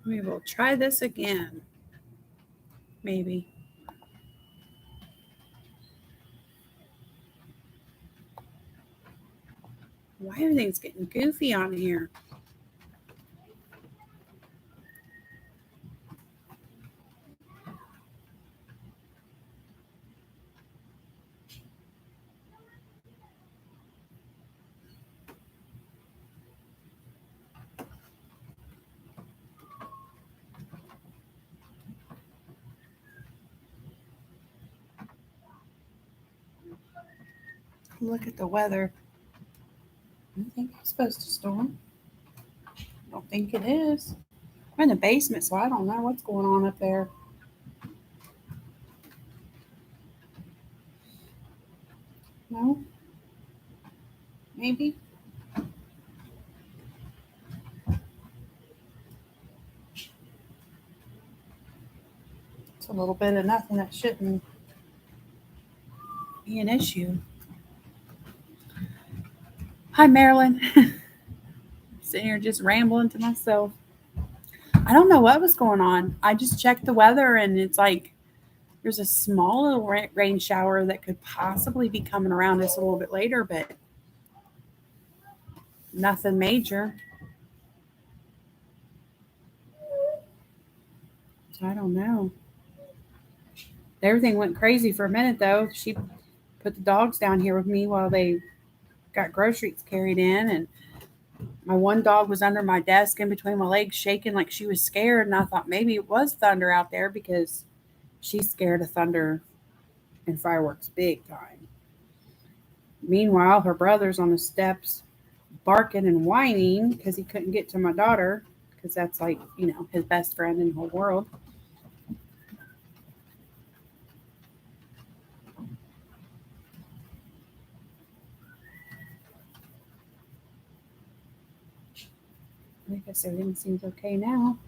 We will try this again. Maybe. Why everything's getting goofy on here? Look at the weather. I think it's supposed to storm. I don't think it is. We're in the basement, so I don't know what's going on up there. No? Maybe? It's a little bit of nothing that shouldn't be an issue. Hi, Marilyn. Sitting here just rambling to myself. I don't know what was going on. I just checked the weather and it's like there's a small little rain shower that could possibly be coming around us a little bit later, but nothing major. So I don't know. Everything went crazy for a minute though. She put the dogs down here with me while they got groceries carried in, and my one dog was under my desk in between my legs shaking like she was scared, and I thought maybe it was thunder out there because she's scared of thunder and fireworks big time. Meanwhile, her brother's on the steps barking and whining because he couldn't get to my daughter because that's like, his best friend in the whole world. I guess everything seems okay now.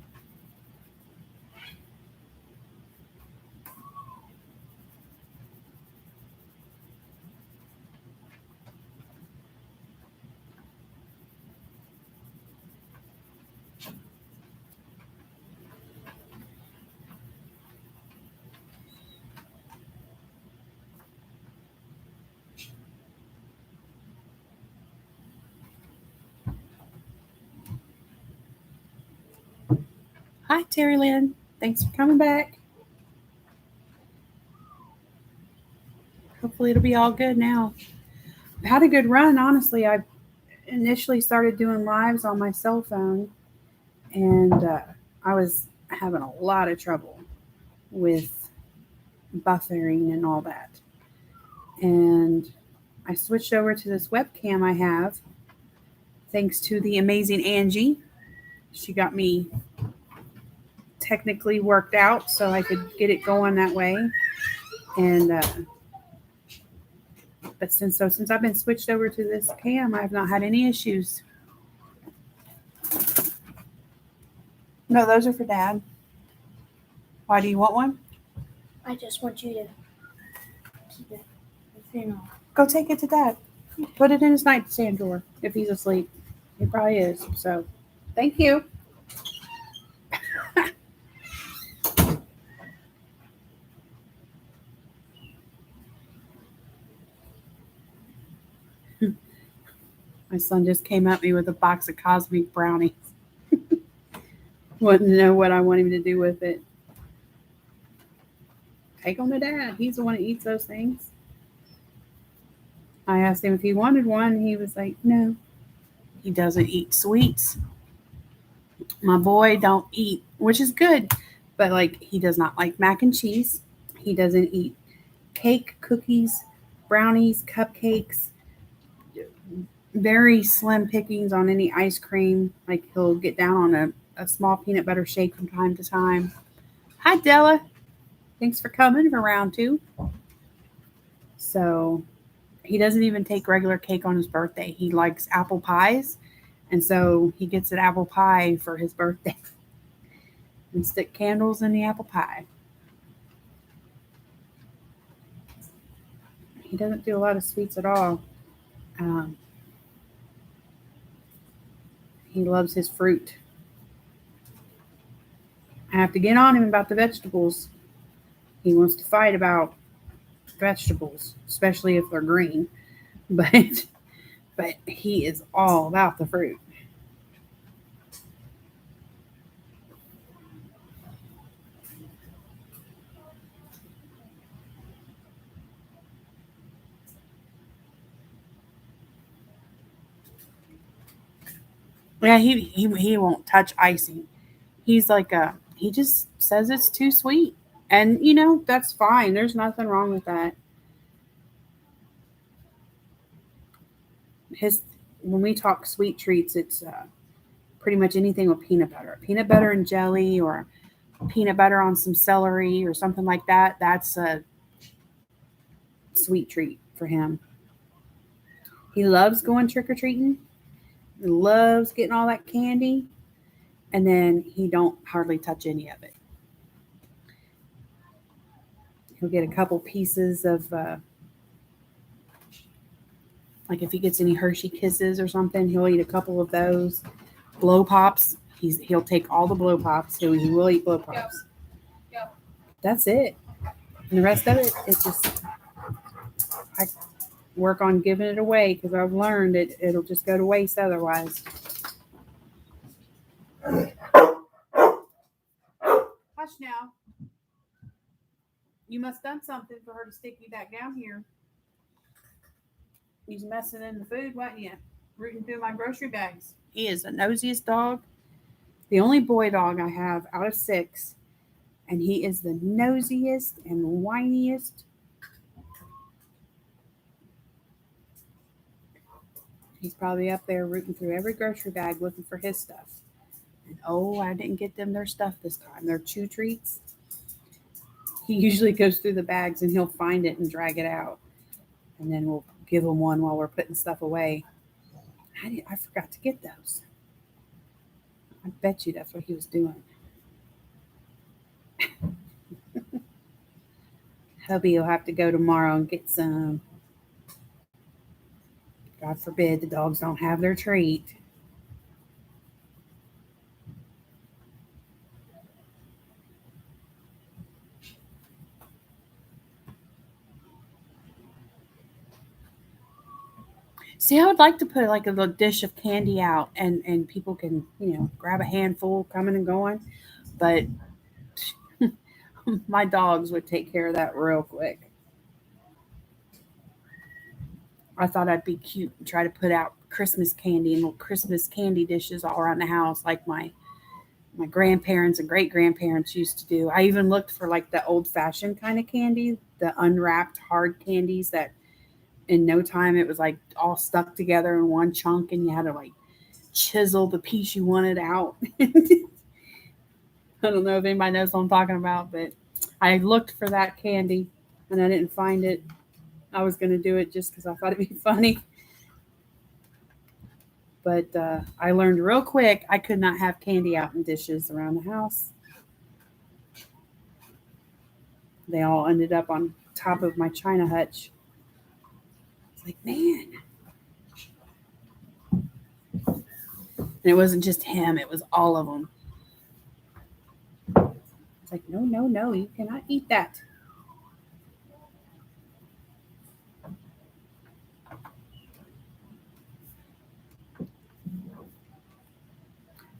Hi, Terry Lynn. Thanks for coming back. Hopefully, it'll be all good now. I had a good run, honestly. I initially started doing lives on my cell phone, and I was having a lot of trouble with buffering and all that. And I switched over to this webcam I have, thanks to the amazing Angie. She got me technically worked out so I could get it going that way. And but since I've been switched over to this cam, I've not had any issues. No, those are for Dad. Why do you want one? I just want you to keep it. Go take it to Dad. Put it in his nightstand drawer if he's asleep. He probably is. So, thank you. My son just came at me with a box of cosmic brownies. Wouldn't know what I want him to do with it. Take them to Dad. He's the one that eats those things. I asked him if he wanted one. He was like, no. He doesn't eat sweets. My boy don't eat, which is good, but like he does not like mac and cheese. He doesn't eat cake, cookies, brownies, cupcakes. Very slim pickings on any ice cream. Like he'll get down on a small peanut butter shake from time to time. Hi, Della. Thanks for coming for round 2. So he doesn't even take regular cake on his birthday. He likes apple pies. And so he gets an apple pie for his birthday and stick candles in the apple pie. He doesn't do a lot of sweets at all. He loves his fruit. I have to get on him about the vegetables. He wants to fight about vegetables, especially if they're green. But he is all about the fruit. Yeah, he won't touch icing. He's like he just says it's too sweet. And that's fine. There's nothing wrong with that. His When we talk sweet treats, it's pretty much anything with peanut butter and jelly, or peanut butter on some celery or something like that. That's a sweet treat for him. He loves going trick or treating. He loves getting all that candy, and then he don't hardly touch any of it. He'll get a couple pieces of like if he gets any Hershey Kisses or something, he'll eat a couple of those. Blow pops, he'll take all the blow pops. He will eat blow pops. Yep. That's it. And the rest of it, it's just I work on giving it away because I've learned it'll just go to waste otherwise. Hush now. You must have done something for her to stick you back down here. He's messing in the food, wasn't you? Rooting through my grocery bags. He is the nosiest dog. The only boy dog I have out of 6. And he is the nosiest and whiniest. He's probably up there rooting through every grocery bag looking for his stuff. And oh, I didn't get them their stuff this time. Their chew treats. He usually goes through the bags and he'll find it and drag it out. And then we'll give him one while we're putting stuff away. I forgot to get those. I bet you that's what he was doing. Hubby will have to go tomorrow and get some. God forbid the dogs don't have their treat. See, I would like to put like a little dish of candy out and people can, grab a handful coming and going. But my dogs would take care of that real quick. I thought I'd be cute and try to put out Christmas candy and little Christmas candy dishes all around the house like my grandparents and great grandparents used to do. I even looked for like the old fashioned kind of candy, the unwrapped hard candies that in no time it was like all stuck together in one chunk and you had to like chisel the piece you wanted out. I don't know if anybody knows what I'm talking about, but I looked for that candy and I didn't find it. I was going to do it just because I thought it'd be funny. But I learned real quick I could not have candy out in dishes around the house. They all ended up on top of my china hutch. It's like, man. And it wasn't just him, it was all of them. It's like, no, you cannot eat that.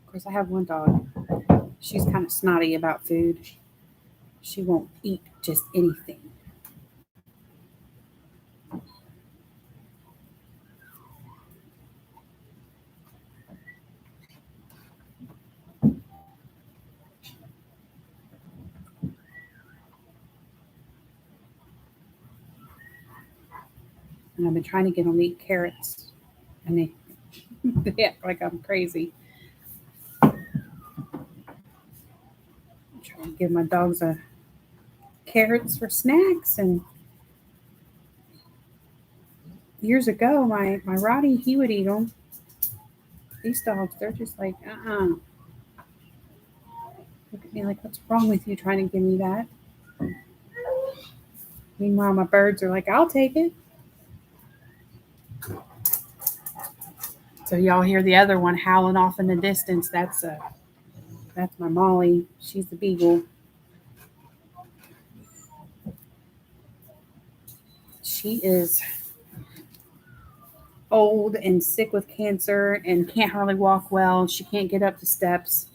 Of course, I have one dog. She's kind of snotty about food. She won't eat just anything. And I've been trying to get them to eat carrots. And they act like I'm crazy. I'm trying to give my dogs carrots for snacks. And years ago, my Roddy, he would eat them. These dogs, they're just like, Look at me like, what's wrong with you trying to give me that? Meanwhile, my birds are like, I'll take it. So y'all hear the other one howling off in the distance. That's That's my Molly. She's the beagle. She is old and sick with cancer and can't hardly walk well. She can't get up the steps.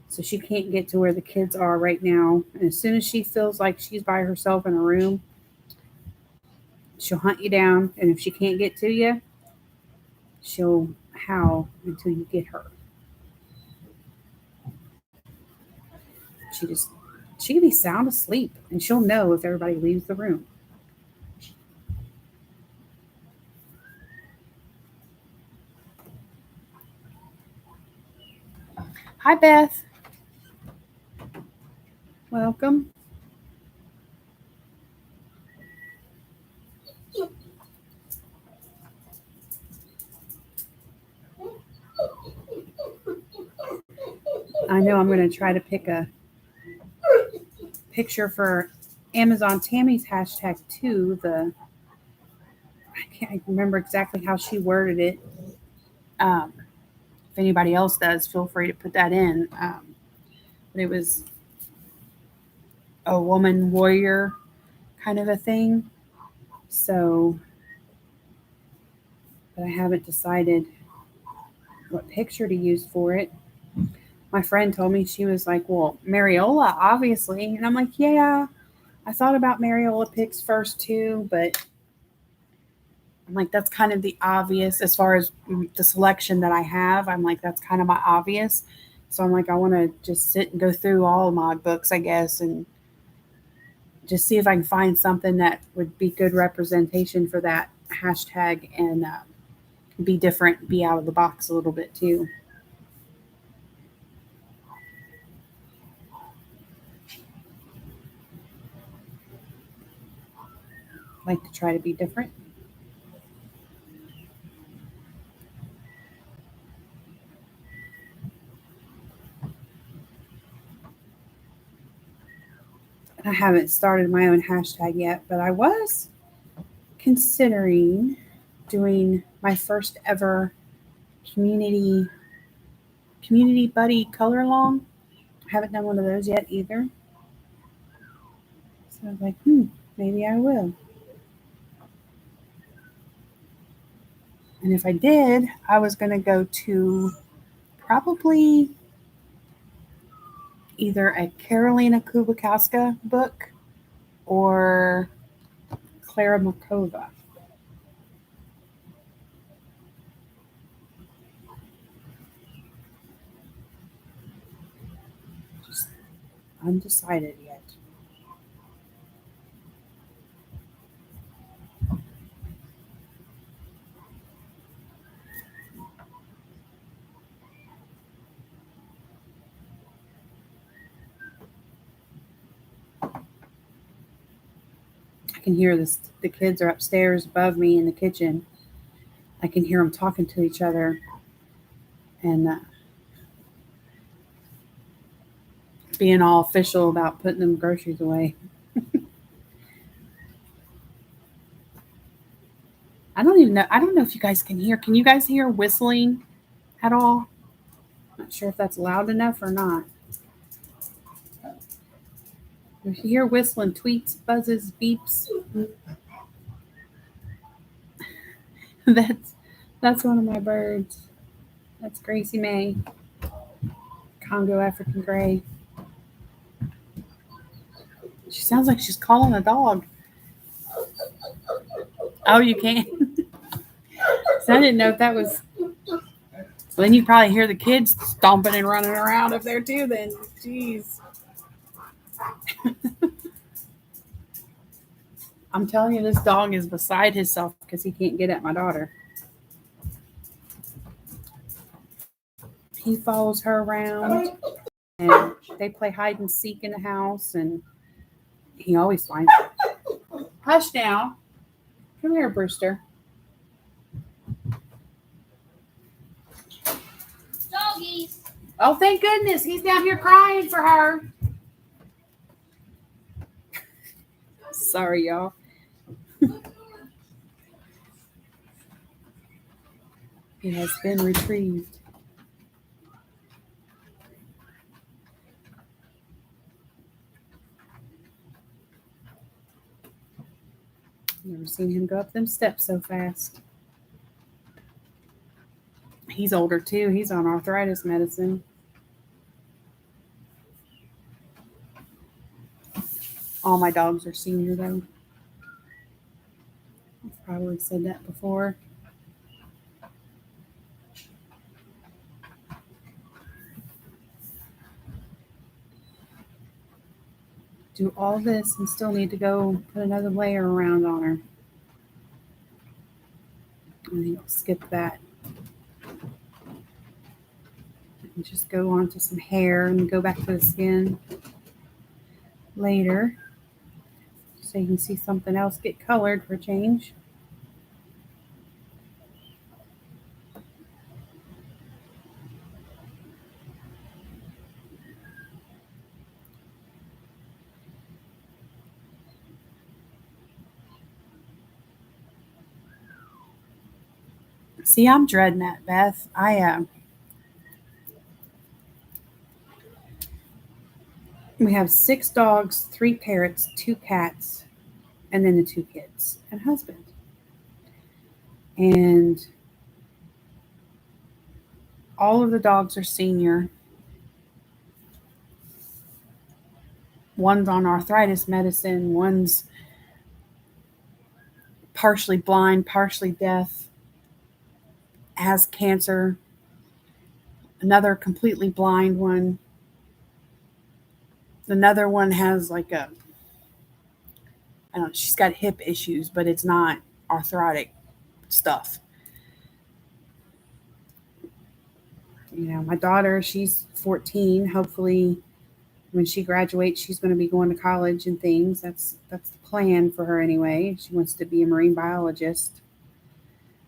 So she can't get to where the kids are right now. And as soon as she feels like she's by herself in a room, she'll hunt you down. And if she can't get to you, she'll howl until you get her. She can be sound asleep and she'll know if everybody leaves the room. Hi, Beth. Welcome. I know I'm going to try to pick a picture for Amazon Tammy's hashtag too. I can't remember exactly how she worded it. If anybody else does, feel free to put that in. But it was a woman warrior kind of a thing. So, but I haven't decided what picture to use for it. My friend told me, she was like, well, Mariola, obviously. And I'm like, yeah, I thought about Mariola pics first too, but I'm like, that's kind of the obvious as far as the selection that I have. I'm like, that's kind of my obvious. So I'm like, I want to just sit and go through all of my books, I guess, and just see if I can find something that would be good representation for that hashtag and be different, be out of the box a little bit too. Like to try to be different. I haven't started my own hashtag yet, but I was considering doing my first ever community buddy color along. I haven't done one of those yet either. So I was like, maybe I will. And if I did, I was going to go to probably either a Karolina Kubikowska book or Clara Makova. Just undecided yet. I can hear this. The kids are upstairs above me in the kitchen. I can hear them talking to each other and being all official about putting them groceries away. I don't even know. I don't know if you guys can hear. Can you guys hear whistling at all? Not sure if that's loud enough or not. If you hear whistling, tweets, buzzes, beeps, that's one of my birds. That's Gracie May, Congo African Gray. She sounds like she's calling a dog. Oh, you can. So I didn't know if that was. So then you probably hear the kids stomping and running around up there too. Then, jeez. I'm telling you, this dog is beside himself because he can't get at my daughter. He follows her around, and they play hide and seek in the house, and he always finds her. Hush now. Come here, Brewster. Doggies. Oh, thank goodness. He's down here crying for her. Sorry, y'all. He has been retrieved. Never seen him go up them steps so fast. He's older too. He's on arthritis medicine. All my dogs are senior though. I've probably said that before. Do all this and still need to go put another layer around on her. I think I'll skip that. And just go on to some hair and go back to the skin later. So you can see something else get colored for change. See, I'm dreading that, Beth. We have 6 dogs, 3 parrots, 2 cats, and then the 2 kids and husband. And all of the dogs are senior. One's on arthritis medicine, one's partially blind, partially deaf, has cancer, another completely blind one. Another one has like I don't know, she's got hip issues, but it's not arthritic stuff. You know, my daughter, she's 14. Hopefully when she graduates, she's going to be going to college and things. That's the plan for her anyway. She wants to be a marine biologist.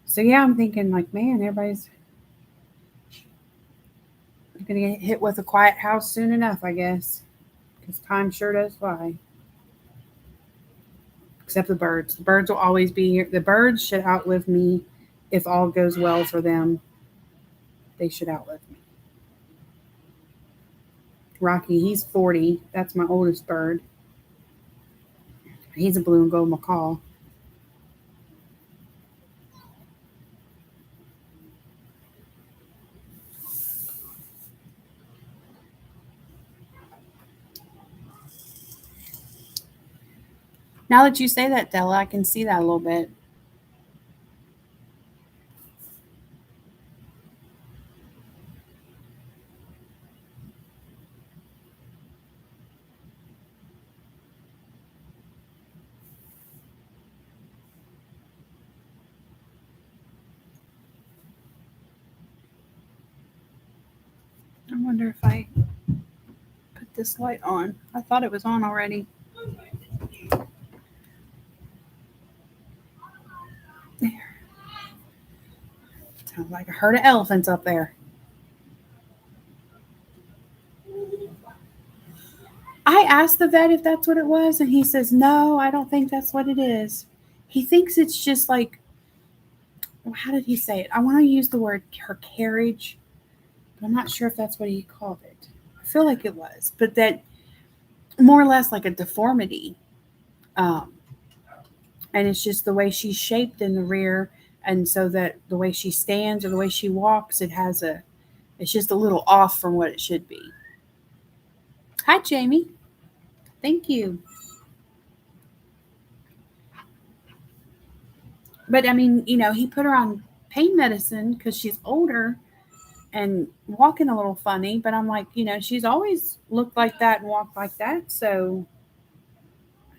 So yeah, I'm thinking like, man, everybody's going to get hit with a quiet house soon enough, I guess, because time sure does fly. Except the birds. The birds will always be here. The birds should outlive me if all goes well for them. They should outlive me. Rocky, he's 40. That's my oldest bird. He's a blue and gold macaw. Now that you say that, Della, I can see that a little bit. I wonder if I put this light on. I thought it was on already. There. Sounds like a herd of elephants up there. I asked the vet if that's what it was, and he says, no, I don't think that's what it is. He thinks it's just like, how did he say it? I want to use the word her carriage, but I'm not sure if that's what he called it. I feel like it was, but that more or less like a deformity. And it's just the way she's shaped in the rear, and so that the way she stands or the way she walks, it's just a little off from what it should be. Hi, Jamie. Thank you. But I mean, you know, he put her on pain medicine because she's older and walking a little funny. But I'm like, you know, she's always looked like that and walked like that. So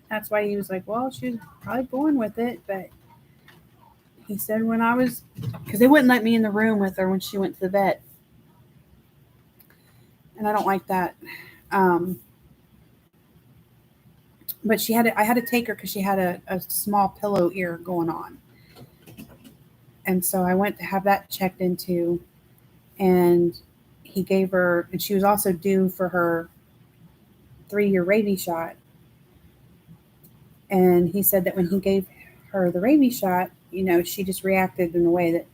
that's why he was like, well, she was probably born with it. But he said when I was, because they wouldn't let me in the room with her when she went to the vet. And I don't like that. But I had to take her because she had a small pillow ear going on. And so I went to have that checked into, and he gave her, and she was also due for her 3-year rabies shot. And he said that when he gave her the rabies shot, you know, she just reacted in a way that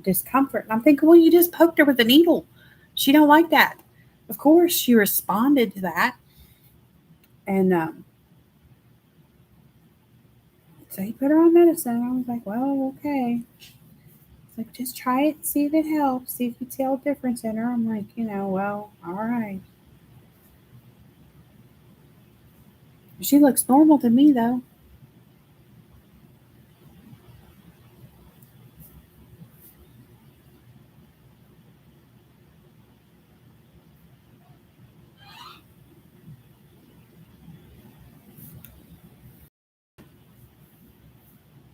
discomfort. And I'm thinking, well, you just poked her with a needle. She don't like that. Of course, she responded to that. And So he put her on medicine. I was like, well, okay. It's like, just try it, see if it helps, see if you tell a difference in her. I'm like, well, all right. She looks normal to me, though.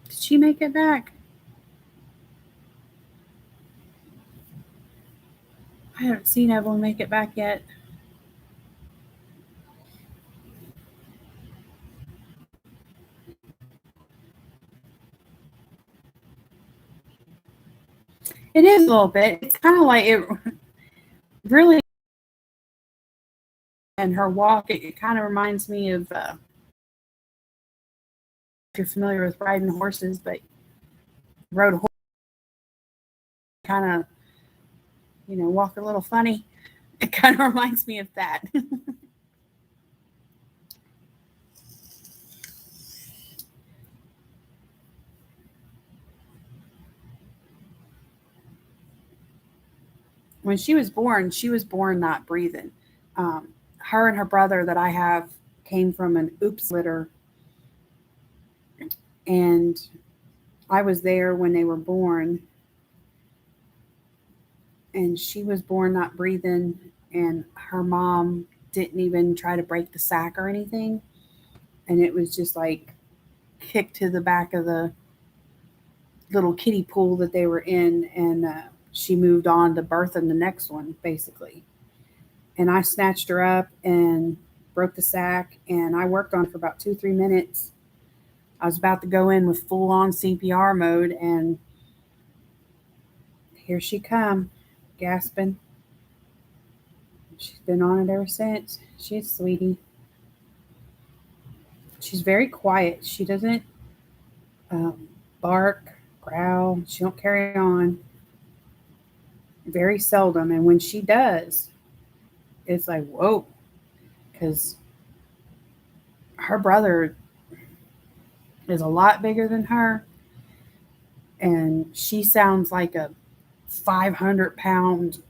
Did she make it back? I haven't seen Evelyn make it back yet. It is a little bit. It's kind of like it really, and her walk, it kind of reminds me of, if you're familiar with riding horses, but rode a horse, kind of, walk a little funny. It kind of reminds me of that. When she was born not breathing. Her and her brother that I have came from an oops litter, and I was there when they were born, and she was born not breathing, and her mom didn't even try to break the sack or anything, and it was just like kicked to the back of the little kiddie pool that they were in, and she moved on to birthing the next one, basically. And I snatched her up and broke the sack, and I worked on it for about 2-3 minutes. I was about to go in with full on CPR mode, and here she come, gasping. She's been on it ever since. She's sweetie. She's very quiet. She doesn't um, bark, growl. She don't carry on. Very seldom, and when she does, it's like whoa, because her brother is a lot bigger than her, and she sounds like a 500-pound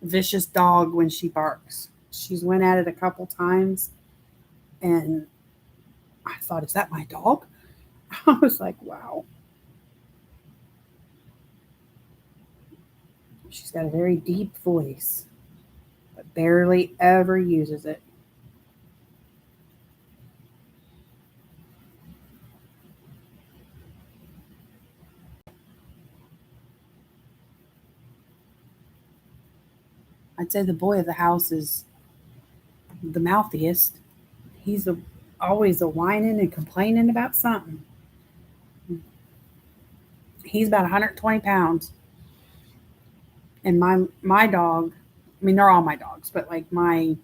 vicious dog when she barks. She's went at it a couple times, and I thought, is that my dog? I was like, wow. She's got a very deep voice, but barely ever uses it. I'd say the boy of the house is the mouthiest. He's always a whining and complaining about something. He's about 120 pounds, and my dog. I mean, they're all my dogs, but like my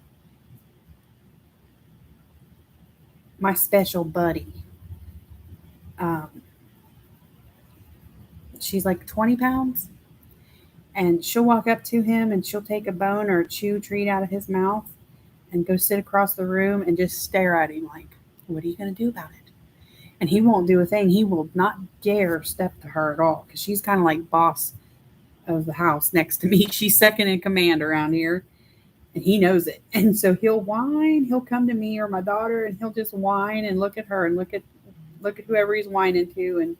special buddy. Um, she's like 20 pounds, and she'll walk up to him and she'll take a bone or a chew treat out of his mouth and go sit across the room and just stare at him like, what are you going to do about it? And he won't do a thing. He will not dare step to her at all, because she's kind of like boss of the house next to me. She's second in command around here, and he knows it. And so he'll whine. He'll come to me or my daughter, and he'll just whine and look at her and look at whoever he's whining to, and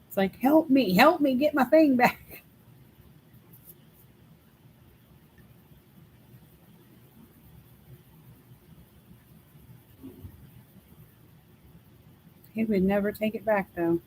it's like, help me, get my thing back. He would never take it back, though.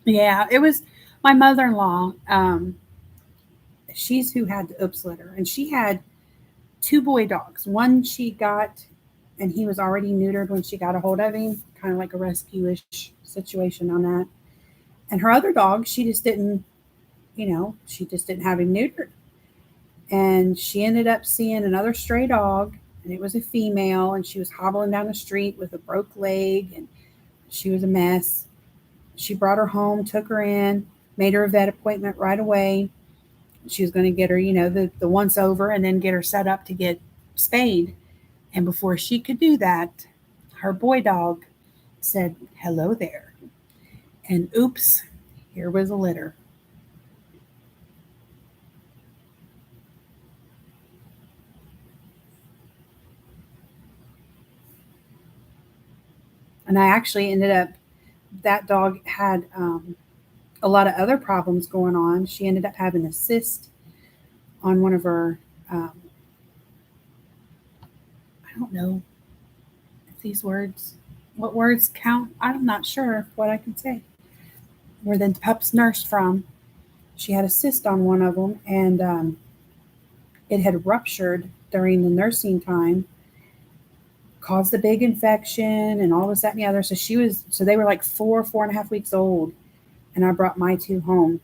Yeah, it was my mother-in-law. She's who had the oops litter, and she had two boy dogs. One she got, and he was already neutered when she got a hold of him, kind of like a rescue-ish situation on that. And her other dog, she just didn't, she just didn't have him neutered. And she ended up seeing another stray dog, and it was a female, and she was hobbling down the street with a broke leg, and She was a mess. She brought her home, took her in, made her a vet appointment right away. She was going to get her, the once over and then get her set up to get spayed. And before she could do that, her boy dog said, "Hello there." And oops, here was a litter. And I actually ended up, that dog had a lot of other problems going on. She ended up having a cyst on one of her, I don't know if these words, what words count. I'm not sure what I can say. Where the pups nursed from, she had a cyst on one of them, and it had ruptured during the nursing time, caused a big infection, and all this, that, and the other. So they were like 4.5 weeks old, and I brought my two home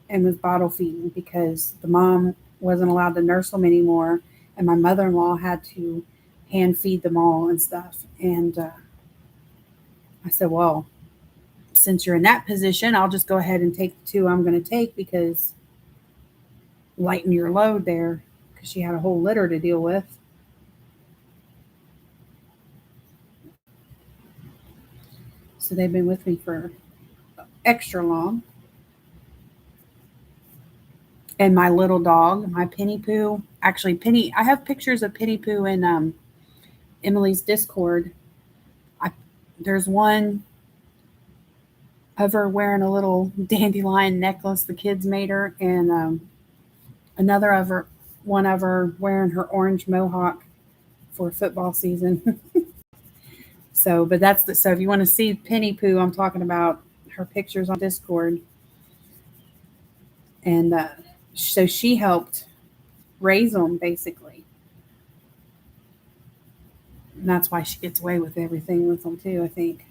and was bottle feeding because the mom wasn't allowed to nurse them anymore, and my mother-in-law had to hand feed them all and stuff. And I said, well, since you're in that position, I'll just go ahead and take the two I'm going to take, because lighten your load there, because she had a whole litter to deal with. So they've been with me for extra long. And my little dog, my Penny Poo, actually Penny, I have pictures of Penny Poo in Emily's Discord. There's one of her wearing a little dandelion necklace the kids made her, and another of her, one of her wearing her orange mohawk for football season. So if you want to see Penny Poo, I'm talking about her pictures on Discord. And so she helped raise them, basically. And that's why she gets away with everything with them too, I think.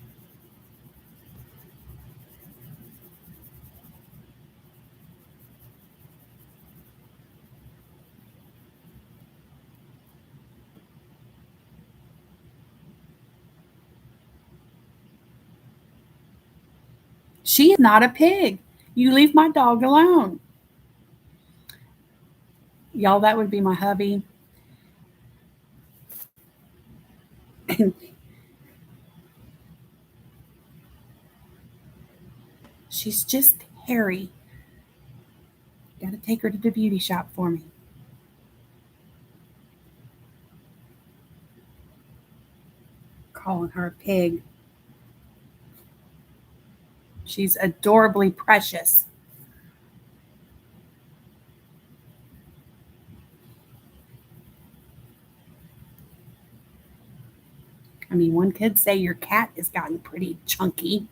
She is not a pig. You leave my dog alone. Y'all, that would be my hubby. And she's just hairy. Gotta take her to the beauty shop for me. Calling her a pig. She's adorably precious. I mean, one could say your cat has gotten pretty chunky.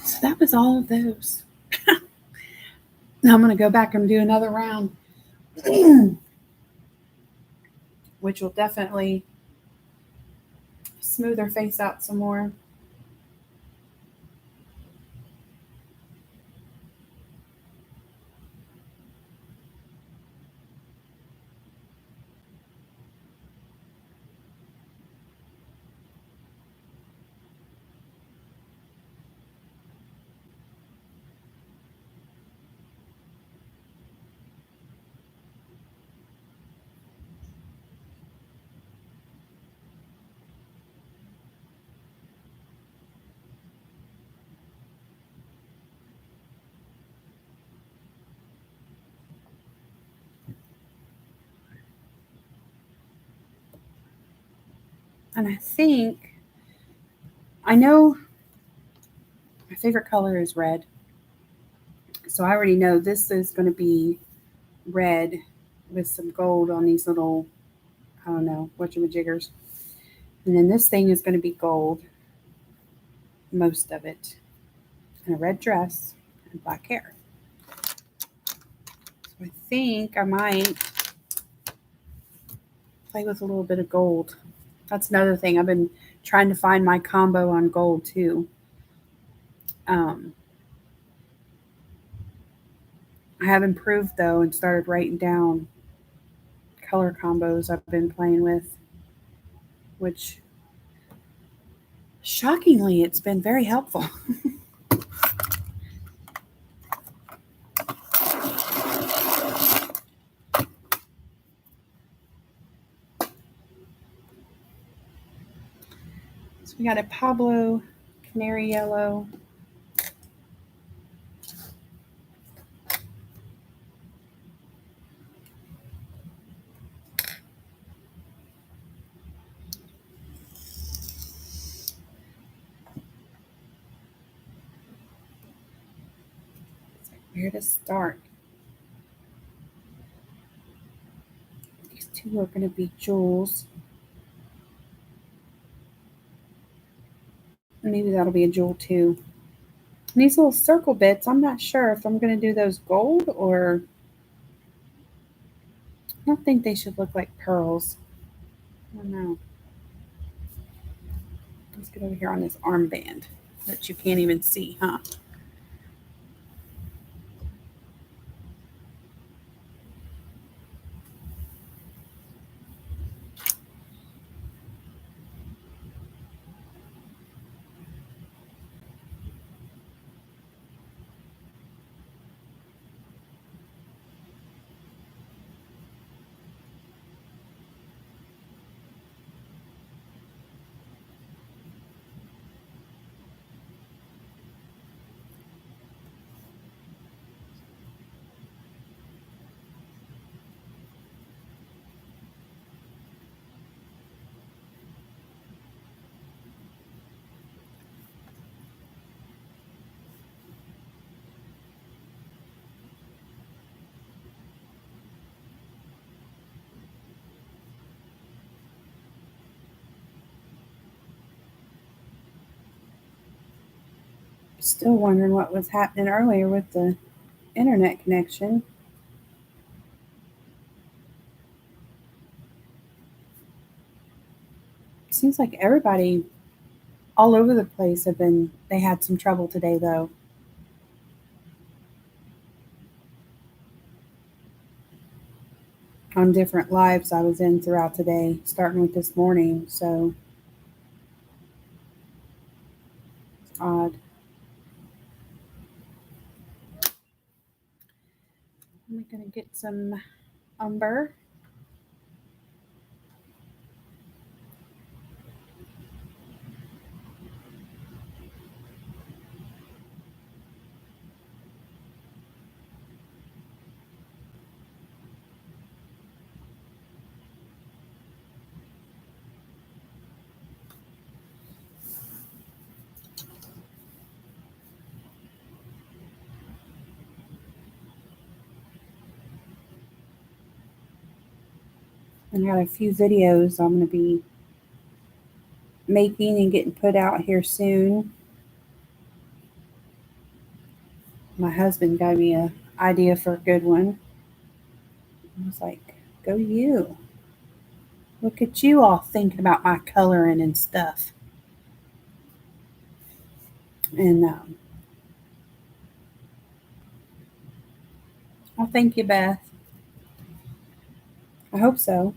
So that was all of those. Now I'm going to go back and do another round, which will definitely smooth her face out some more. And I know my favorite color is red. So I already know this is going to be red with some gold on these little, I don't know, whatchamajiggers. And then this thing is going to be gold, most of it, and a red dress and black hair. So I think I might play with a little bit of gold. That's another thing. I've been trying to find my combo on gold too. I have improved though and started writing down color combos I've been playing with, which shockingly it's been very helpful. So we got a Pablo canary yellow. Where to start? These two are going to be jewels. Maybe that'll be a jewel too. And these little circle bits, I'm not sure if I'm going to do those gold or I don't think they should look like pearls. I don't know. Let's get over here on this armband that you can't even see, huh? Still wondering what was happening earlier with the internet connection. Seems like everybody all over the place they had some trouble today though. On different lives I was in throughout today, starting with this morning, so it's odd. I'm gonna get some umber. I got a few videos I'm going to be making and getting put out here soon. My husband gave me an idea for a good one. I was like, go you. Look at you all thinking about my coloring and stuff. And I'll thank you, Beth. I hope so.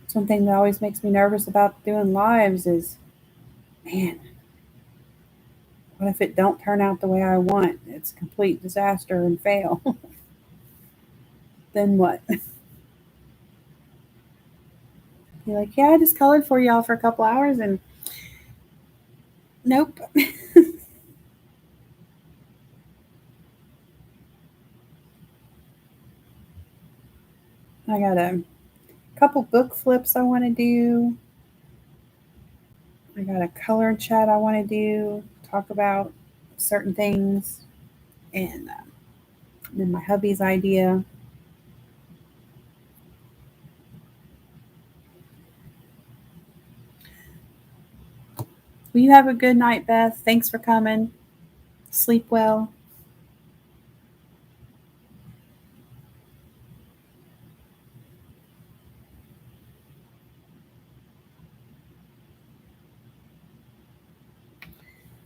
Something that always makes me nervous about doing lives is, man, what if it don't turn out the way I want? It's a complete disaster and fail. Then what? You're like, yeah, I just colored for y'all for a couple hours and nope. I got a couple book flips I want to do. I got a color chat I want to do, talk about certain things, and then my hubby's idea. Well, you have a good night, Beth. Thanks for coming. Sleep well.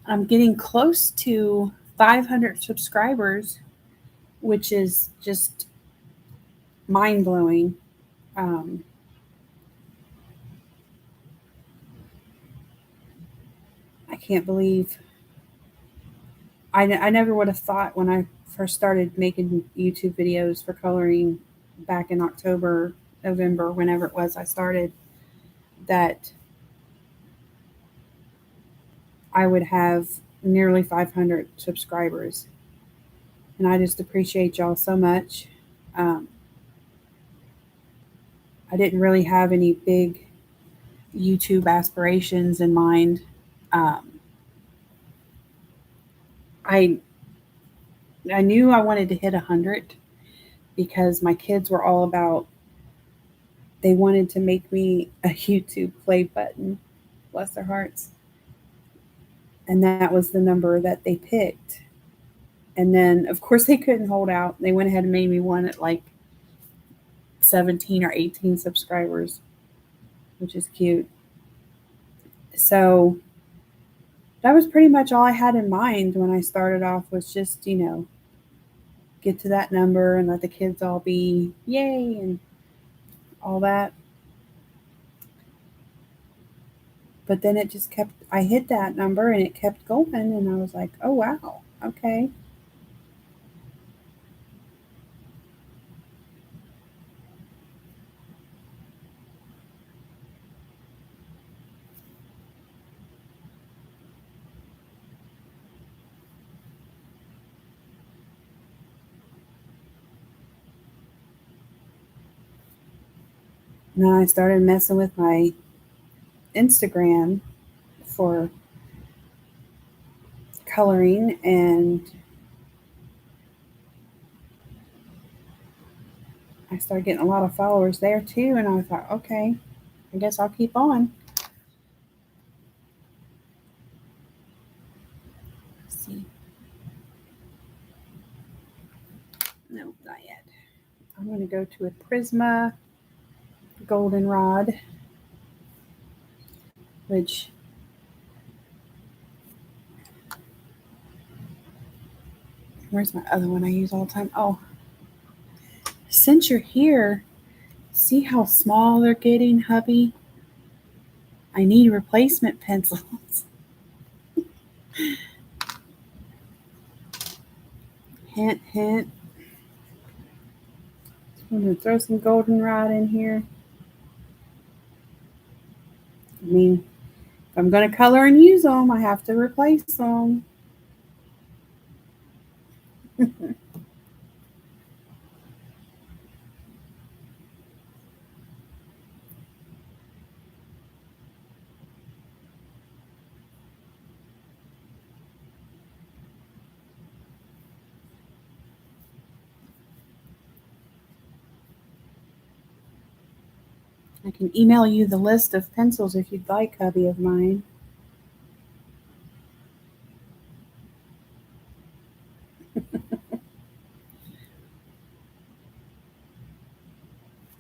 I'm getting close to 500 subscribers, which is just mind blowing. Um, I can't believe I never would have thought when I first started making YouTube videos for coloring back in October, November, whenever it was I started, that I would have nearly 500 subscribers. And I just appreciate y'all so much. Um, I didn't really have any big YouTube aspirations in mind. Um, I I knew I wanted to hit 100 because my kids were all about. They wanted to make me a YouTube play button, bless their hearts, and that was the number that they picked. And then, of course, they couldn't hold out. They went ahead and made me one at like 17 or 18 subscribers, which is cute. So that was pretty much all I had in mind when I started off, was just, get to that number and let the kids all be yay and all that. But then it just kept, I hit that number and it kept going. And I was like, oh, wow, okay. And then I started messing with my Instagram for coloring, and I started getting a lot of followers there too. And I thought, okay, I guess I'll keep on. Let's see. No, not yet. I'm going to go to a Prisma goldenrod, which where's my other one I use all the time? Oh, since you're here, see how small they're getting, hubby? I need replacement pencils. Hint, hint. I'm going to throw some goldenrod in here. I mean, if I'm going to color and use them, I have to replace them. I can email you the list of pencils if you'd like, hubby of mine.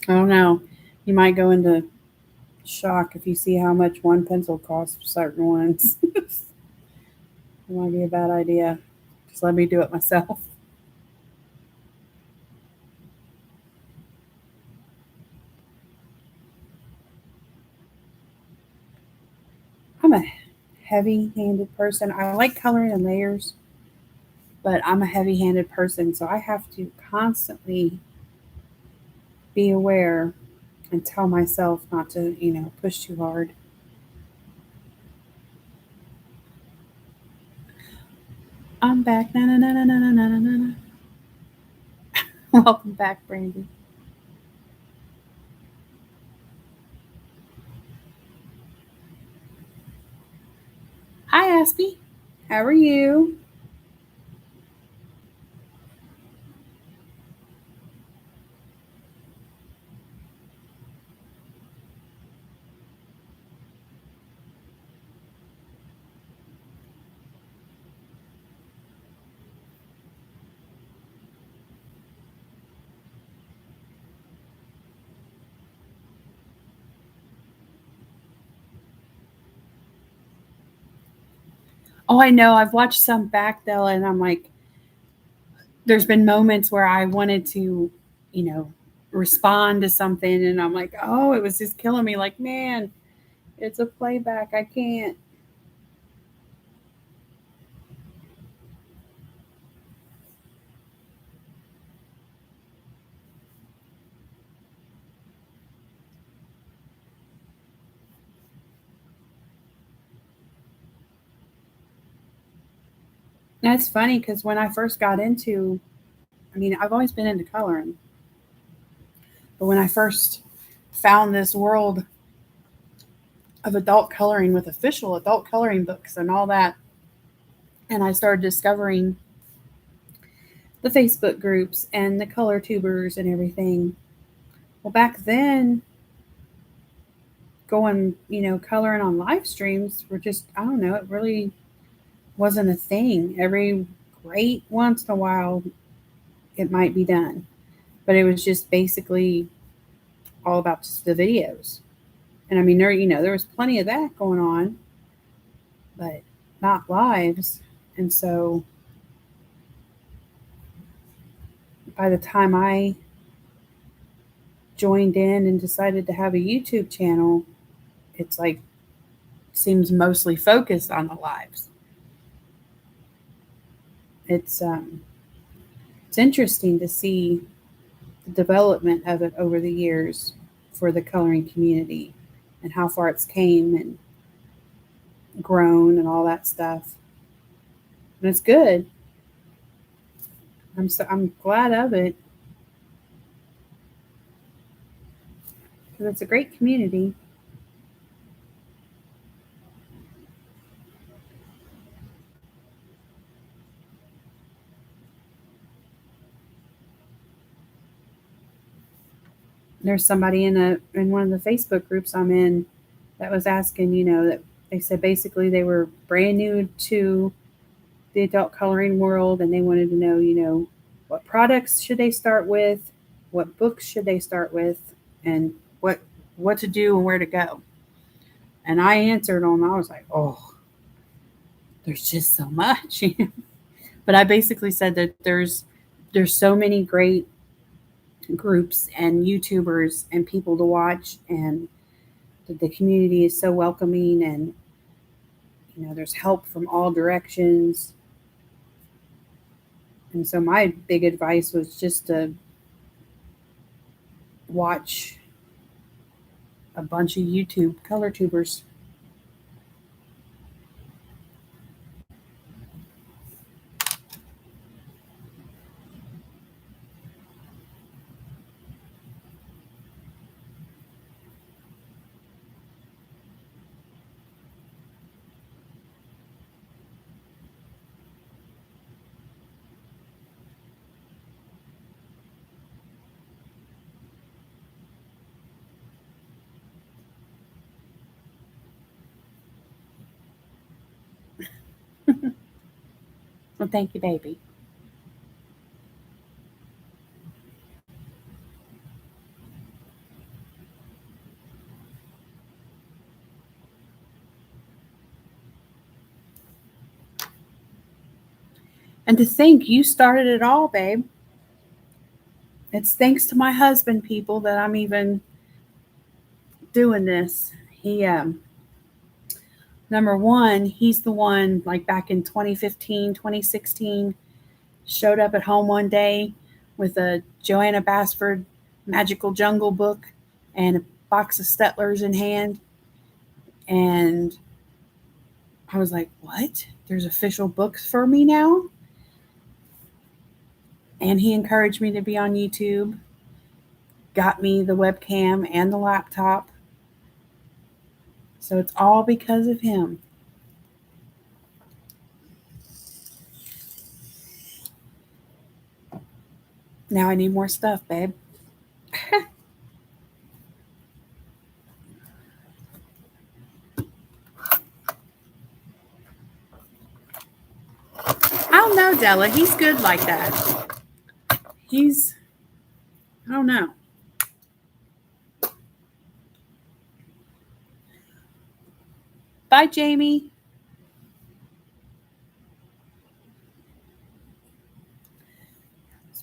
I don't know. You might go into shock if you see how much one pencil costs for certain ones. It might be a bad idea. Just let me do it myself. I'm a heavy handed person. I like coloring in layers, but I'm a heavy handed person, so I have to constantly be aware and tell myself not to, push too hard. I'm back. Na na na na na na na na na. Welcome back, Brandy. Hi, Aspie. How are you? Oh, I know. I've watched some back though, and I'm like, there's been moments where I wanted to, you know, respond to something, and I'm like, oh, it was just killing me. Like, man, it's a playback. I can't. That's funny because when I first got into, I mean, I've always been into coloring, but when I first found this world of adult coloring with official adult coloring books and all that, and I started discovering the Facebook groups and the color tubers and everything. Well, back then, going, coloring on live streams were just, I don't know, it really wasn't a thing. Every great once in a while, it might be done, but it was just basically all about just the videos. And I mean, there was plenty of that going on, but not lives. And so by the time I joined in and decided to have a YouTube channel, it's like seems mostly focused on the lives. It's interesting to see the development of it over the years for the coloring community and how far it's came and grown and all that stuff. And it's good. I'm glad of it because it's a great community. There's somebody in one of the Facebook groups I'm in that was asking, that they said basically they were brand new to the adult coloring world and they wanted to know, what products should they start with, what books should they start with, and what to do and where to go. And I answered them. I was like, oh, there's just so much. But I basically said that there's so many great groups and YouTubers and people to watch, and that the community is so welcoming, and there's help from all directions. And so my big advice was just to watch a bunch of YouTube color tubers. Well, thank you, baby. And to think you started it all, babe. It's thanks to my husband, people, that I'm even doing this. He, number one, he's the one, like back in 2015, 2016, showed up at home one day with a Joanna Basford Magical Jungle book and a box of Stetlers in hand. And I was like, what? There's official books for me now? And he encouraged me to be on YouTube, got me the webcam and the laptop. So it's all because of him. Now I need more stuff, babe. I don't know, Della. He's good like that. He's, I don't know. Bye, Jamie.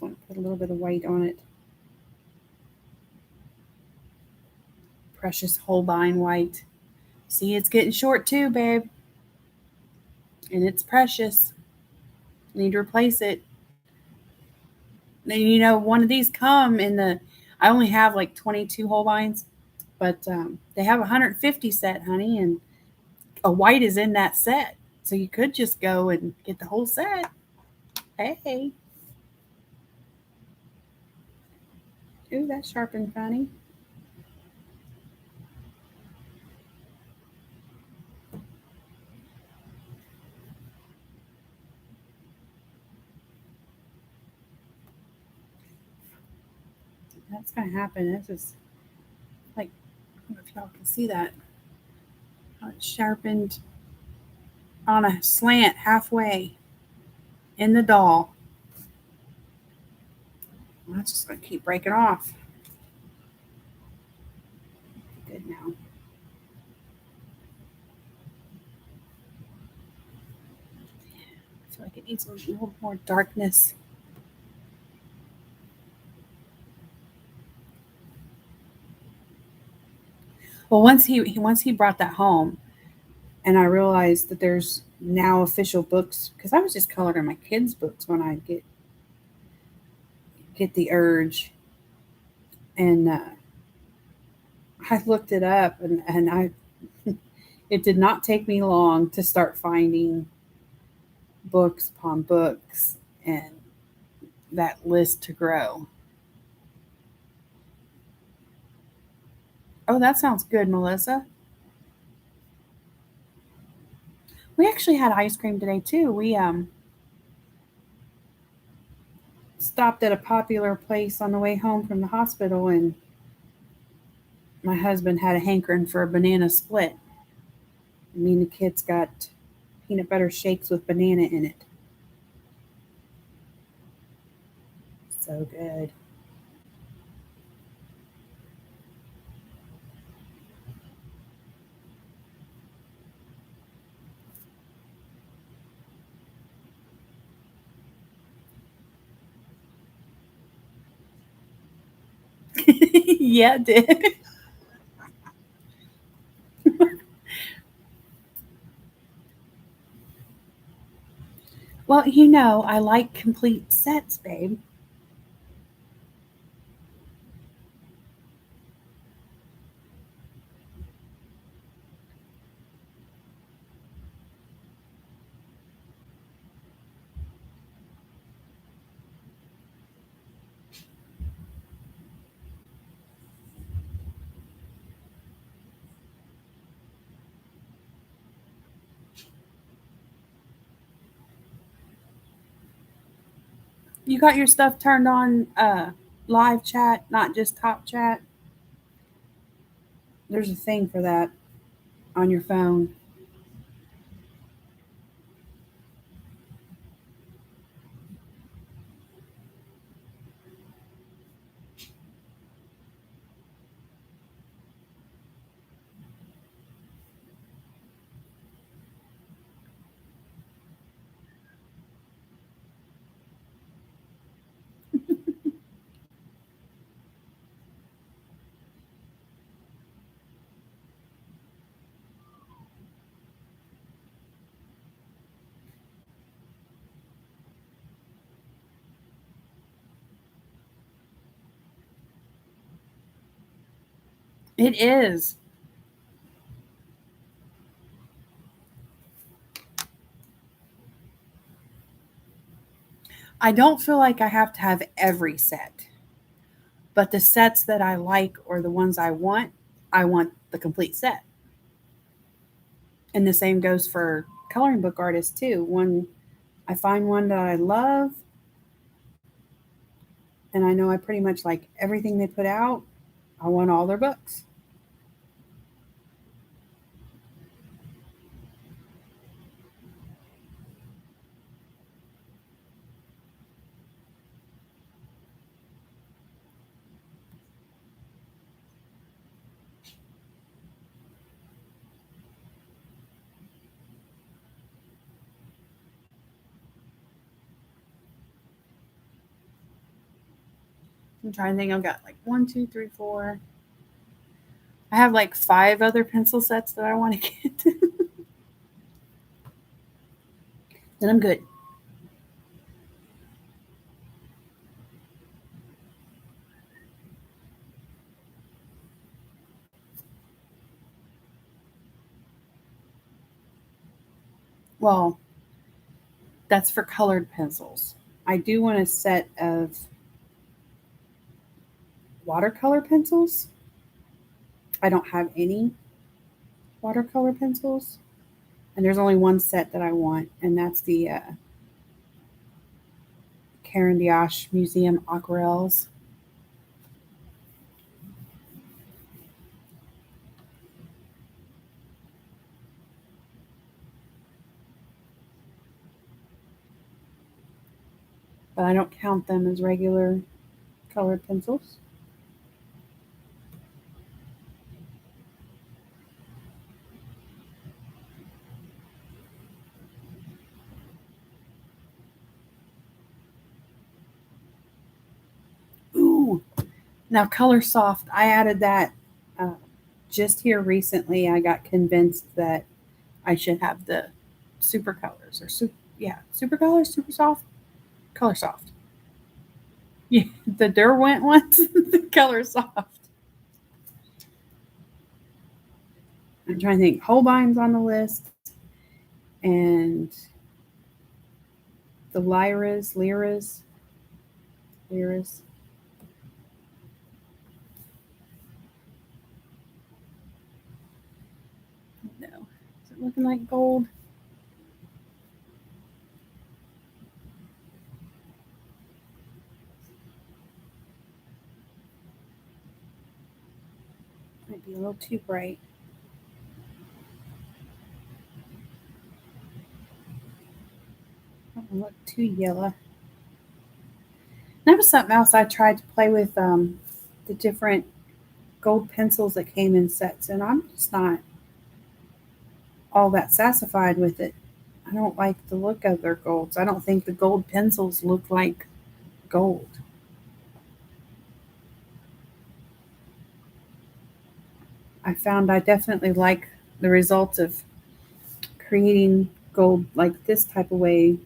just want to put a little bit of white on it. Precious Holbein white. See, it's getting short too, babe. And it's precious. Need to replace it. And one of these come in the. I only have like 22 Holbeins, but they have a 150 set, honey, and a white is in that set. So you could just go and get the whole set. Hey. Ooh, that's sharp and funny. That's going to happen. This is like, I don't know if y'all can see that. It's sharpened on a slant halfway in the doll. That's just going to keep breaking off. Good now. I feel like it needs a little more darkness. Well, once he brought that home, and I realized that there's now official books because I was just coloring my kids' books when I get the urge, and I looked it up, and I it did not take me long to start finding books upon books and that list to grow. Oh, that sounds good, Melissa. We actually had ice cream today too. We stopped at a popular place on the way home from the hospital, and my husband had a hankering for a banana split. Me and the kids got peanut butter shakes with banana in it. So good. Yeah, it did. Well, I like complete sets, babe. You got your stuff turned on live chat, not just top chat. There's a thing for that on your phone. It is. I don't feel like I have to have every set, but the sets that I like or the ones I want the complete set. And the same goes for coloring book artists too. When I find one that I love and I know I pretty much like everything they put out, I want all their books. I'm trying to think. I've got like 1, 2, 3, 4. I have like 5 other pencil sets that I want to get. Then I'm good. Well, that's for colored pencils. I do want a set of watercolor pencils. I don't have any watercolor pencils. And there's only one set that I want, and that's the Karen Dioche Museum Aquarelles. But I don't count them as regular colored pencils. Ooh, now Color Soft, I added that uh, just here recently. I got convinced that I should have the super colors or super colors, super soft, Color Soft. Yeah, the Derwent ones, the Color Soft. I'm trying to think. Holbein's on the list, and the Lyras. No, is it looking like gold? Might be a little too bright. Doesn't look too yellow. That was something else I tried to play with the different gold pencils that came in sets, and I'm just not all that satisfied with it. I don't like the look of their golds. I don't think the gold pencils look like gold. I found I definitely like the results of creating gold like this type of way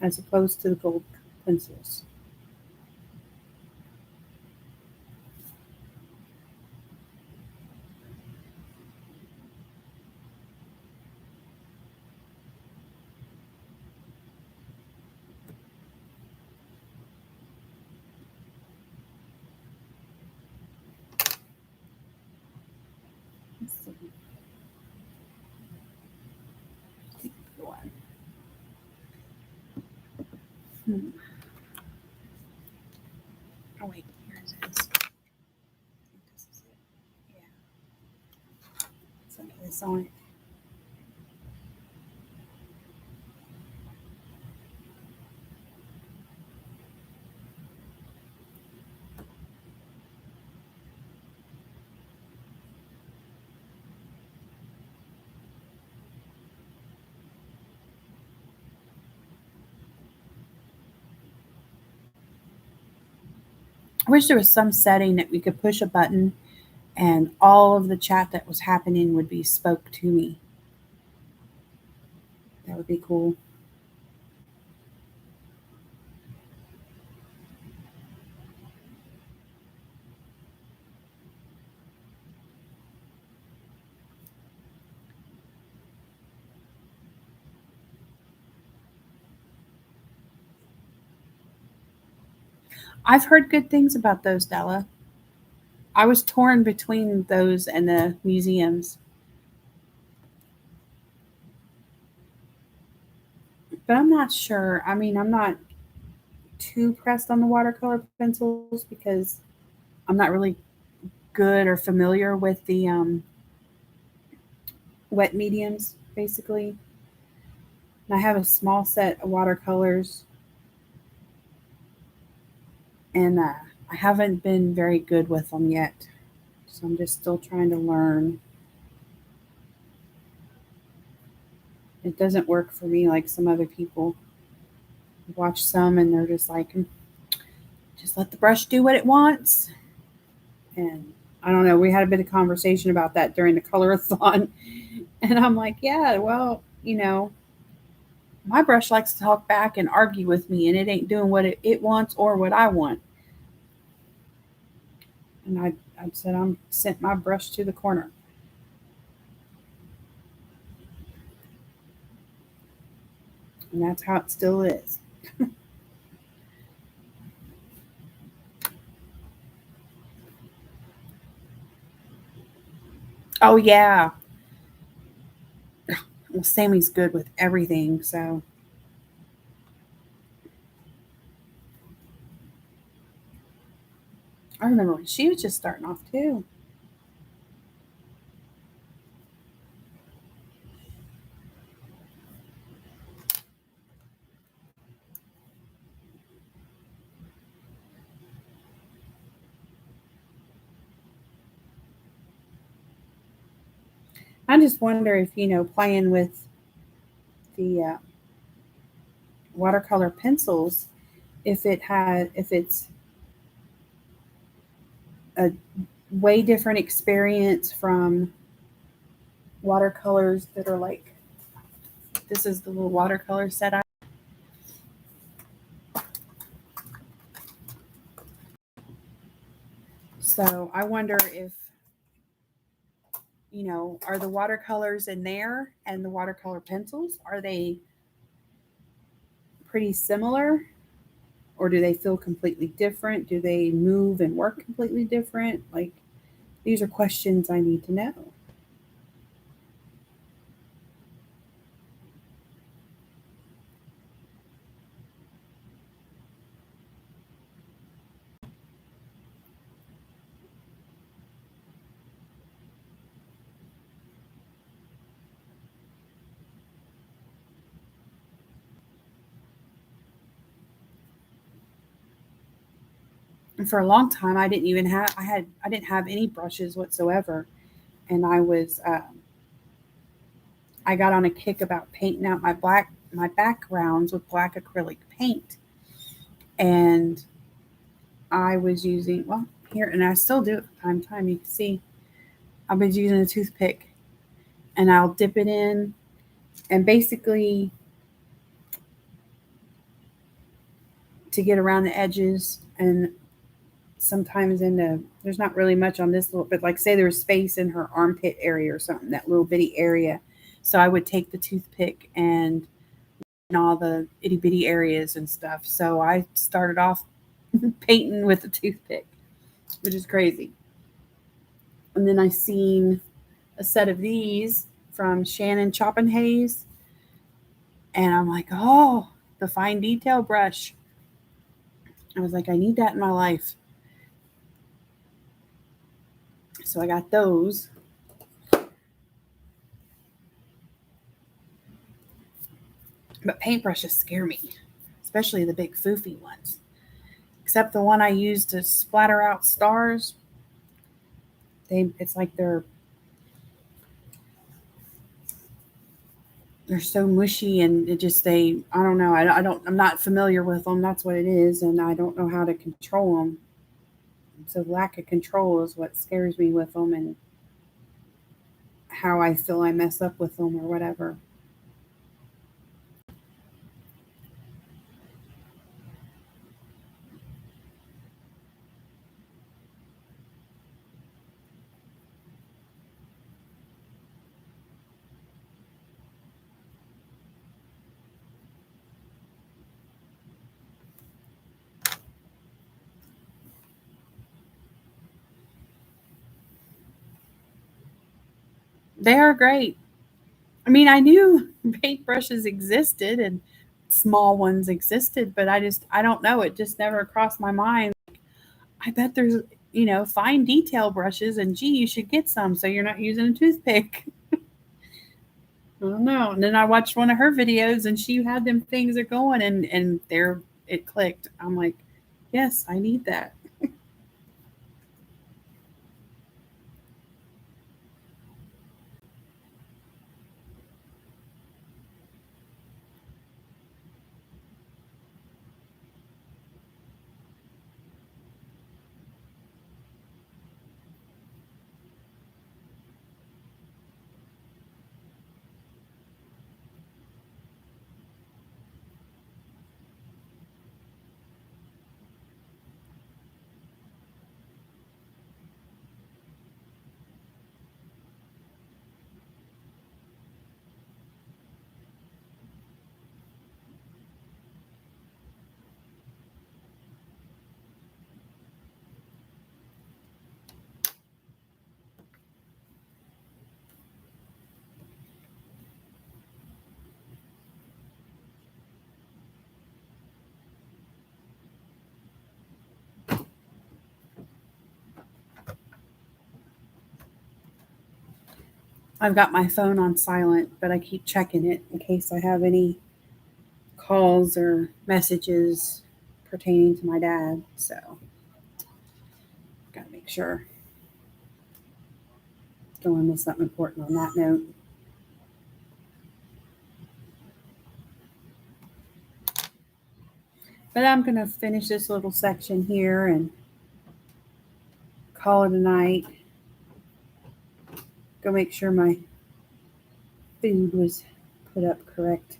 as opposed to the gold pencils. Let's see. One. Hmm. Oh wait, here it is. I think this is it. Yeah. Some of this on it. I wish there was some setting that we could push a button and all of the chat that was happening would be spoke to me. That would be cool. I've heard good things about those, Della. I was torn between those and the museums, but I'm not sure. I mean, I'm not too pressed on the watercolor pencils because I'm not really good or familiar with the wet mediums, basically. And I have a small set of watercolors, and I haven't been very good with them yet. So I'm just still trying to learn. It doesn't work for me like some other people. Watch some and they're just like, just let the brush do what it wants. And I don't know, we had a bit of conversation about that during the colorathon. And I'm like, yeah, well, my brush likes to talk back and argue with me, and it ain't doing what it wants or what I want. And I said, I'm sent my brush to the corner. And that's how it still is. Oh, yeah. Well, Sammy's good with everything, so. I remember when she was just starting off, too. I just wonder if, playing with the watercolor pencils, if it's a way different experience from watercolors that are like, this is the little watercolor set I. So I wonder if, are the watercolors in there and the watercolor pencils, are they pretty similar, or do they feel completely different? Do they move and work completely different? Like, these are questions I need to know. And for a long time, I didn't have any brushes whatsoever, and I got on a kick about painting out my backgrounds with black acrylic paint, and I was using, well, here, and I still do it from time to time. You can see I was using a toothpick, and I'll dip it in, and basically to get around the edges, and sometimes there's not really much on this little, but like say there was space in her armpit area or something, that little bitty area. So I would take the toothpick and all the itty bitty areas and stuff. So I started off painting with a toothpick, which is crazy. And then I seen a set of these from Shannon Choppenhays, and I'm like, oh, the fine detail brush. I was like, I need that in my life. So I got those. But paintbrushes scare me, especially the big foofy ones. Except the one I used to splatter out stars. It's like they're so mushy, and it just I don't know. I'm not familiar with them. That's what it is, and I don't know how to control them. So lack of control is what scares me with them, and how I feel I mess up with them or whatever. They are great. I mean, I knew paintbrushes existed and small ones existed, but I don't know. It just never crossed my mind. I bet there's, fine detail brushes, and gee, you should get some so you're not using a toothpick. I don't know. And then I watched one of her videos, and she had them things are going, and there it clicked. I'm like, yes, I need that. I've got my phone on silent, but I keep checking it in case I have any calls or messages pertaining to my dad. So, gotta make sure. Don't want to miss something important on that note. But I'm going to finish this little section here and call it a night. Go make sure my food was put up correct.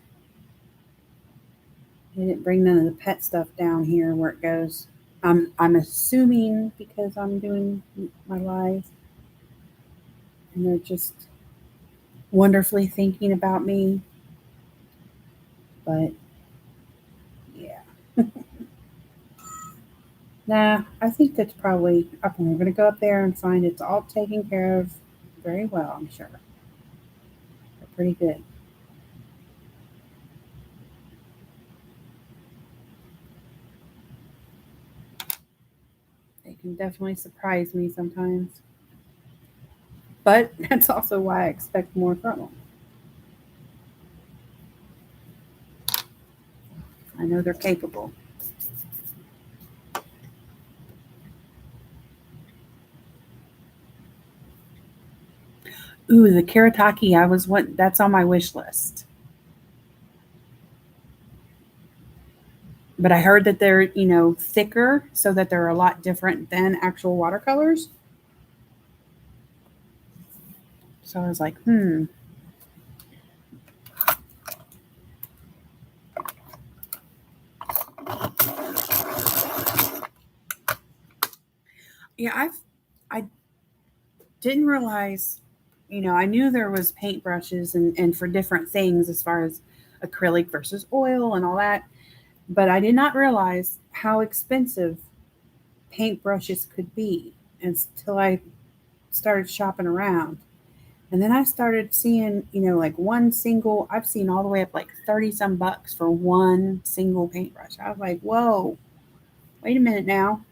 I didn't bring none of the pet stuff down here where it goes. I'm assuming because I'm doing my live and they're just wonderfully thinking about me. But yeah. Nah, I think that's probably up. I'm going to go up there and find it's all taken care of very well, I'm sure. They're pretty good. They can definitely surprise me sometimes. But that's also why I expect more from them. I know they're capable. Ooh, the Karataki, that's on my wish list. But I heard that they're, thicker so that they're a lot different than actual watercolors. So I was like, Yeah, I didn't realize, I knew there was paintbrushes and for different things as far as acrylic versus oil and all that, but I did not realize how expensive paintbrushes could be until I started shopping around. And then I started seeing, like I've seen all the way up like 30 some bucks for one single paintbrush. I was like, whoa, wait a minute now.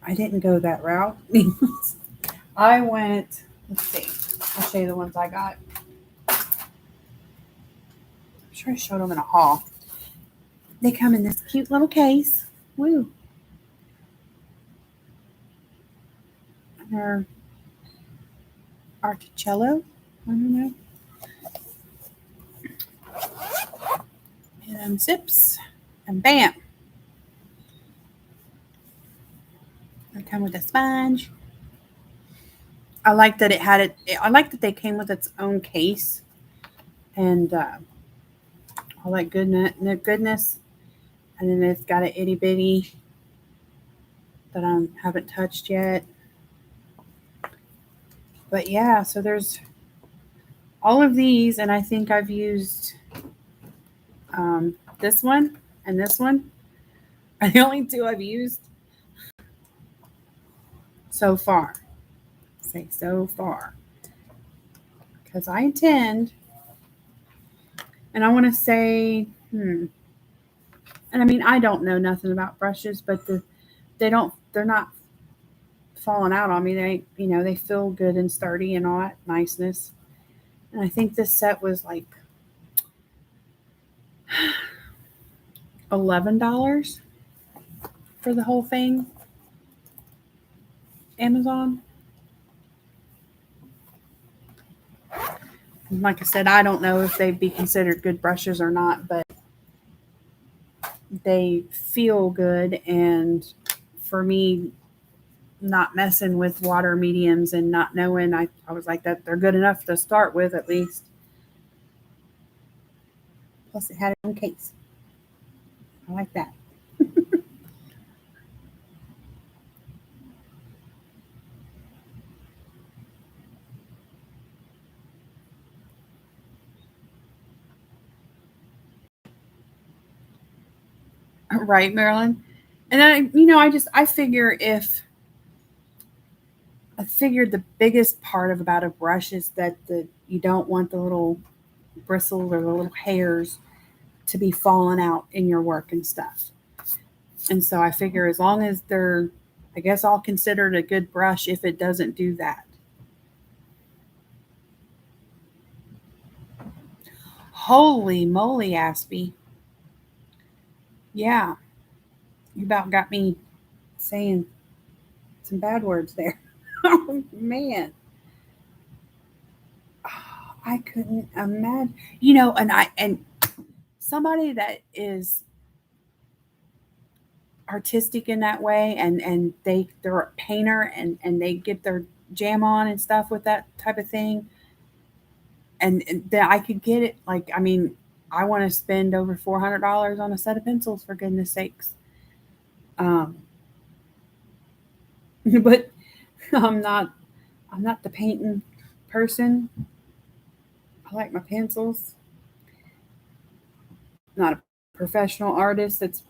I didn't go that route. I went, let's see, I'll show you the ones I got. I'm sure I showed them in a haul. They come in this cute little case. Woo. They're articello. I don't know. And zips. And bam. They come with a sponge. I like that I like that they came with its own case. And all that goodness. And then it's got an itty bitty that I haven't touched yet. But yeah, so there's all of these, and I think I've used this one and this one are the only two I've used so far. Say so far. Because I intend, and I want to say, and I mean, I don't know nothing about brushes, but they're not falling out on me. They feel good and sturdy and all that niceness. And I think this set was like $11 for the whole thing. Amazon. Like I said, I don't know if they'd be considered good brushes or not, but they feel good. And for me, not messing with water mediums and not knowing, I was like, that they're good enough to start with at least. Plus, it had its own case. I like that. Right, Marilyn? And I figured the biggest part about a brush is that you don't want the little bristles or the little hairs to be falling out in your work and stuff. And so I figure as long as they're I guess I'll consider it a good brush if it doesn't do that. Holy moly, Aspie. Yeah, you about got me saying some bad words there. Oh, man. I couldn't imagine. And somebody that is artistic in that way, and they're a painter, and they get their jam on and stuff with that type of thing, and that I could get it. Like, I mean, I want to spend over $400 on a set of pencils, for goodness sakes. Um, but I'm not I'm not the painting person. I like my pencils. Not a professional artist that's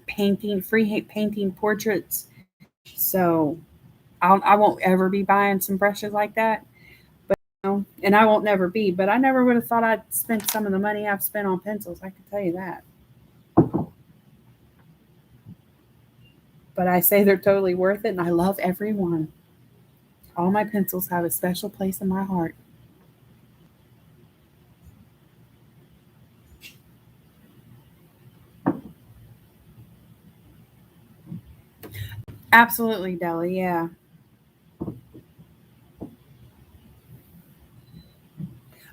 painting painting portraits. So I won't ever be buying some brushes like that. But and I won't never be. But I never would have thought I'd spent some of the money I've spent on pencils. I can tell you that. But I say they're totally worth it, and I love every one. All my pencils have a special place in my heart. Absolutely, Della. Yeah.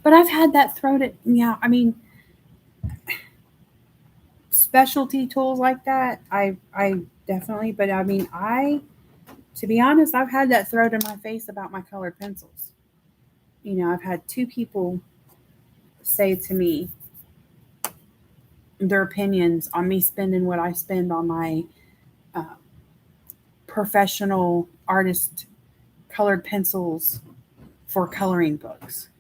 But I've had that thrown at, yeah. I mean, specialty tools like that, I definitely. But I mean, to be honest, I've had that thrown in my face about my colored pencils. I've had two people say to me their opinions on me spending what I spend on my uh, professional artist colored pencils for coloring books.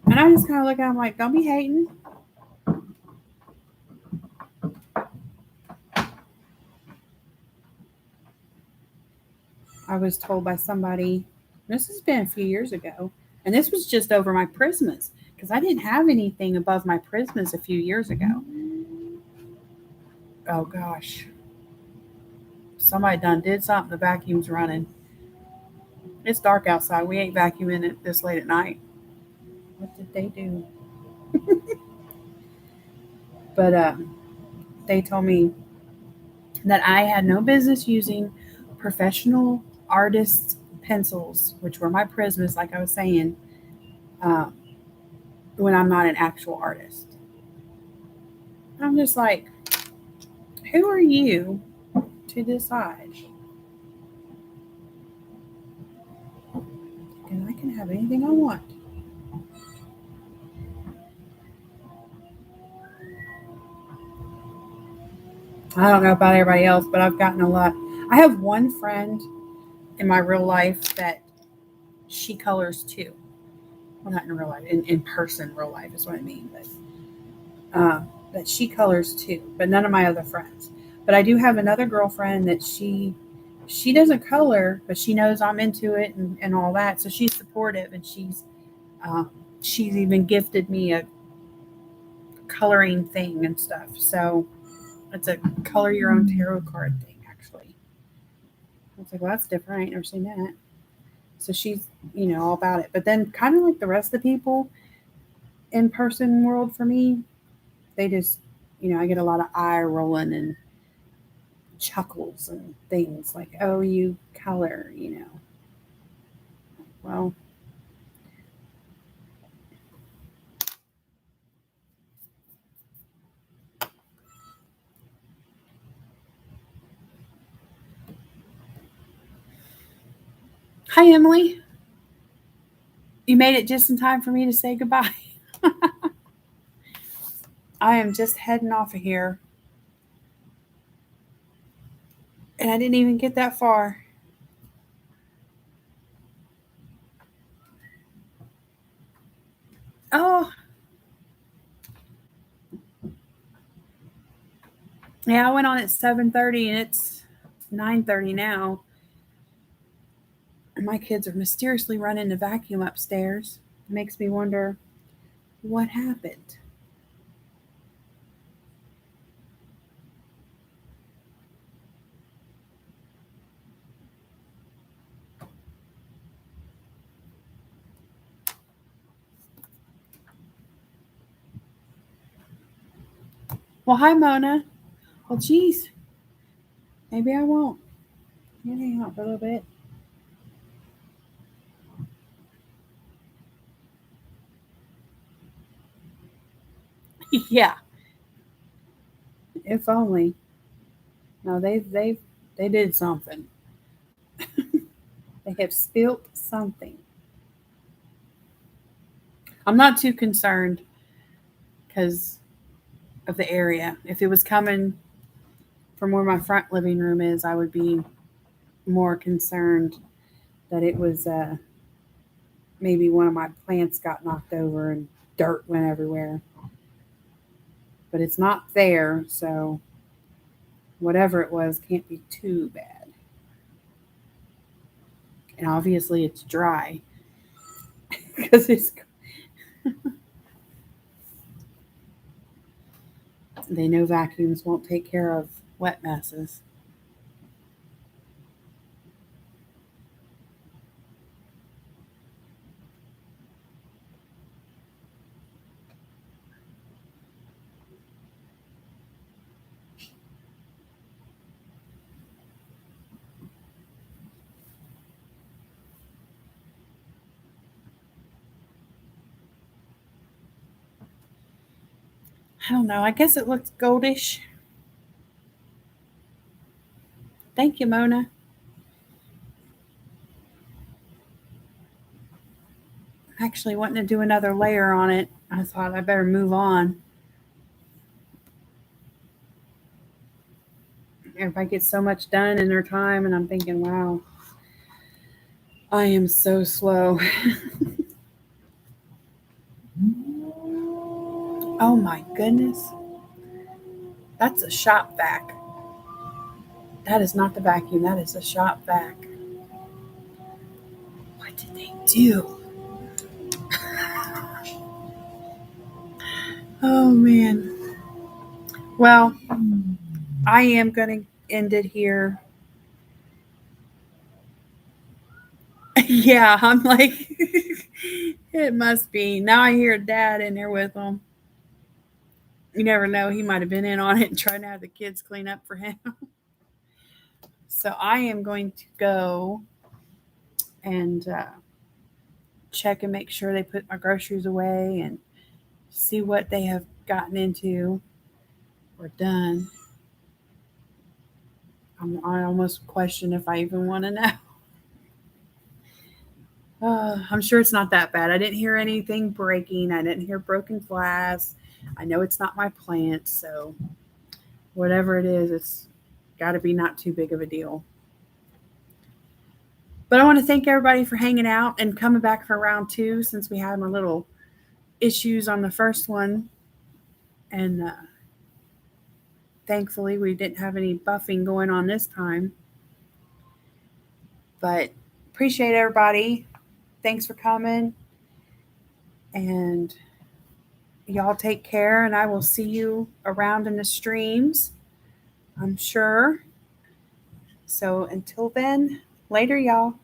And I just kind of look at them like, don't be hating. I was told by somebody, this has been a few years ago, and this was just over my Prismas, because I didn't have anything above my Prismas a few years ago. Oh gosh, somebody done did something. The vacuum's running. It's dark outside. We ain't vacuuming it this late at night. What did they do? But they told me that I had no business using professional artist pencils, which were my Prismas, like I was saying, um, when I'm not an actual artist. I'm just like, who are you to decide? And I can have anything I want. I don't know about everybody else, but I've gotten a lot. I have one friend in my real life that she colors too. Well, not in real life, in person, real life is what I mean. But that she colors too, but none of my other friends. But I do have another girlfriend that she doesn't color, but she knows I'm into it and all that. So she's supportive, and um, she's even gifted me a coloring thing and stuff. So it's a color your own tarot card thing, actually. I was like, well, that's different. I ain't never seen that. So she's, all about it. But then, kind of like the rest of the people in person world for me, they just, I get a lot of eye rolling and chuckles and things like, oh, you color. Well, hi, Emily. You made it just in time for me to say goodbye. I am just heading off of here. And I didn't even get that far. Oh, yeah, I went on at 7:30 and it's 9:30 now. And my kids are mysteriously running the vacuum upstairs. It makes me wonder what happened. Well, hi, Mona. Well, geez. Maybe I won't. You hang out for a little bit. Yeah, if only. No, they did something. They have spilt something. I'm not too concerned because of the area. If it was coming from where my front living room is, I would be more concerned that it was maybe one of my plants got knocked over and dirt went everywhere. But it's not there, so whatever it was can't be too bad. And obviously it's dry because it's they know vacuums won't take care of wet messes. I don't know. I guess it looks goldish. Thank you, Mona. Actually wanting to do another layer on it. I thought I better move on. Everybody gets so much done in their time, and I'm thinking, wow, I am so slow. Oh my goodness. That's a shop vac. That is not the vacuum, that is a shop vac. What did they do? Oh man. Well, I am going to end it here. Yeah, I'm like, it must be. Now I hear Dad in there with them. You never know. He might have been in on it and trying to have the kids clean up for him. So I am going to go and check and make sure they put my groceries away and see what they have gotten into or done. I almost question if I even want to know. I'm sure it's not that bad. I didn't hear anything breaking. I didn't hear broken glass. I know it's not my plant, so whatever it is, it's got to be not too big of a deal. But I want to thank everybody for hanging out and coming back for round 2 since we had my little issues on the first one. And thankfully, we didn't have any buffing going on this time. But appreciate everybody. Thanks for coming. And y'all take care. And I will see you around in the streams, I'm sure. So until then, later, y'all.